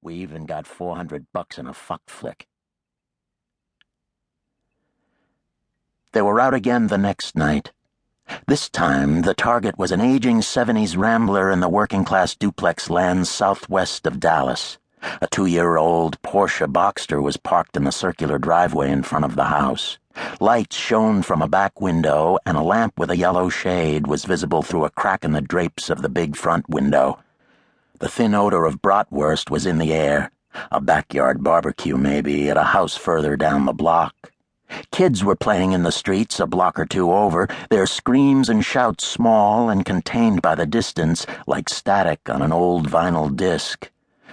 We even got $400 in a fuck flick. They were out again the next night. This time, the target was an aging 70s rambler in the working-class duplex lands southwest of Dallas. A 2-year-old Porsche Boxster was parked in the circular driveway in front of the house. Lights shone from a back window, and a lamp with a yellow shade was visible through a crack in the drapes of the big front window. The thin odor of bratwurst was in the air. A backyard barbecue, maybe, at a house further down the block. Kids were playing in the streets a block or two over, their screams and shouts small and contained by the distance, like static on an old vinyl disc.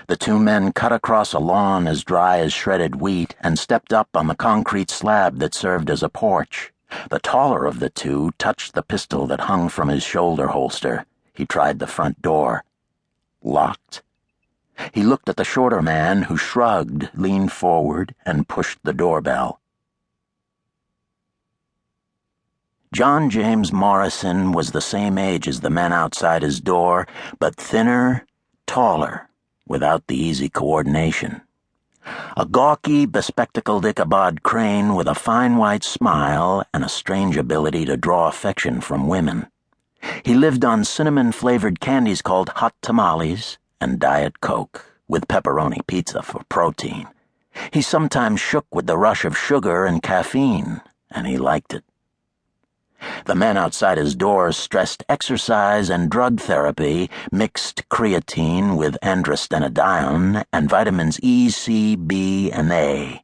The two men cut across a lawn as dry as shredded wheat and stepped up on the concrete slab that served as a porch. The taller of the two touched the pistol that hung from his shoulder holster. He tried the front door. Locked. He looked at the shorter man, who shrugged, leaned forward, and pushed the doorbell. John James Morrison was the same age as the men outside his door, but thinner, taller, without the easy coordination. A gawky, bespectacled Ichabod Crane with a fine white smile and a strange ability to draw affection from women. He lived on cinnamon-flavored candies called hot tamales and Diet Coke, with pepperoni pizza for protein. He sometimes shook with the rush of sugar and caffeine, and he liked it. The men outside his door stressed exercise and drug therapy, mixed creatine with androstenedione and vitamins E, C, B, and A.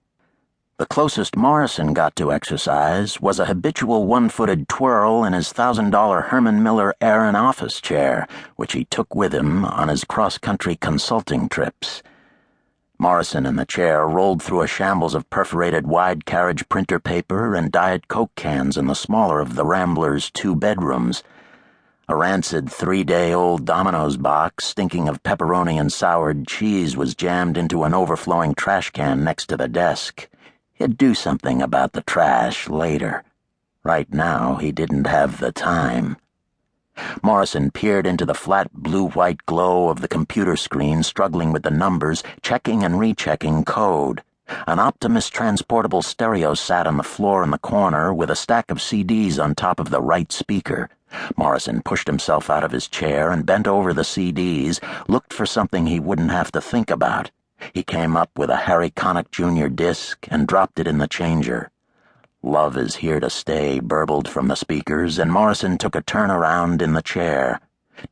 The closest Morrison got to exercise was a habitual one-footed twirl in his $1,000 Herman Miller Aran office chair, which he took with him on his cross-country consulting trips. Morrison in the chair rolled through a shambles of perforated wide-carriage printer paper and Diet Coke cans in the smaller of the Rambler's 2 bedrooms. A rancid 3-day-old Domino's box, stinking of pepperoni and soured cheese, was jammed into an overflowing trash can next to the desk. He'd do something about the trash later. Right now, he didn't have the time. Morrison peered into the flat blue-white glow of the computer screen, struggling with the numbers, checking and rechecking code. An Optimus transportable stereo sat on the floor in the corner with a stack of CDs on top of the right speaker. Morrison pushed himself out of his chair and bent over the CDs, looked for something he wouldn't have to think about. He came up with a Harry Connick Jr. disc and dropped it in the changer. "Love is Here to Stay" burbled from the speakers, and Morrison took a turn around in the chair,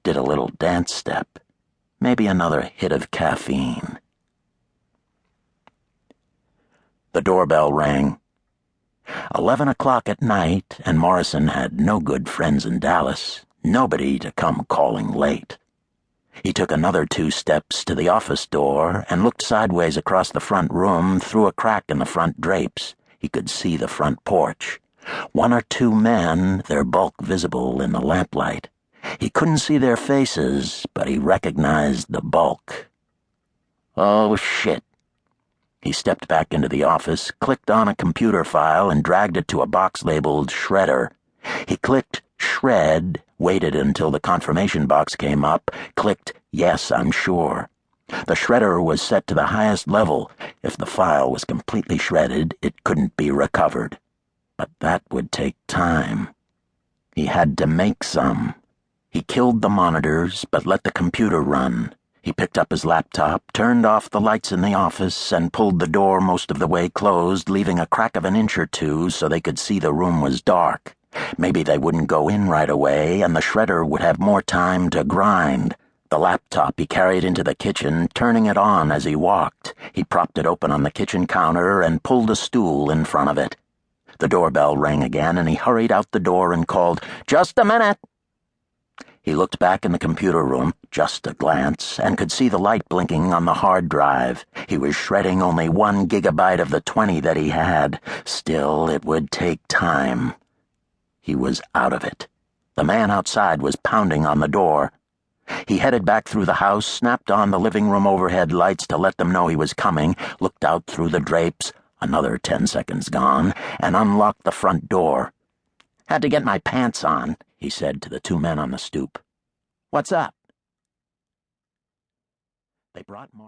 did a little dance step, maybe another hit of caffeine. The doorbell rang. 11 o'clock at night, and Morrison had no good friends in Dallas, nobody to come calling late. He took another 2 steps to the office door and looked sideways across the front room through a crack in the front drapes. He could see the front porch. 1 or 2 men, their bulk visible in the lamplight. He couldn't see their faces, but he recognized the bulk. Oh, shit. He stepped back into the office, clicked on a computer file, and dragged it to a box labeled Shredder. He clicked Shred, waited until the confirmation box came up, clicked Yes, I'm sure. The shredder was set to the highest level. If the file was completely shredded, it couldn't be recovered. But that would take time. He had to make some. He killed the monitors, but let the computer run. He picked up his laptop, turned off the lights in the office, and pulled the door most of the way closed, leaving a crack of an inch or 2 so they could see the room was dark. Maybe they wouldn't go in right away, and the shredder would have more time to grind. The laptop he carried into the kitchen, turning it on as he walked. He propped it open on the kitchen counter and pulled a stool in front of it. The doorbell rang again, and he hurried out the door and called, "Just a minute!" He looked back in the computer room, just a glance, and could see the light blinking on the hard drive. He was shredding only 1 gigabyte of the 20 that he had. Still, it would take time. He was out of it. The man outside was pounding on the door. He headed back through the house, snapped on the living room overhead lights to let them know he was coming, looked out through the drapes, another 10 seconds gone, and unlocked the front door. "Had to get my pants on," he said to the 2 men on the stoop. "What's up?" They brought more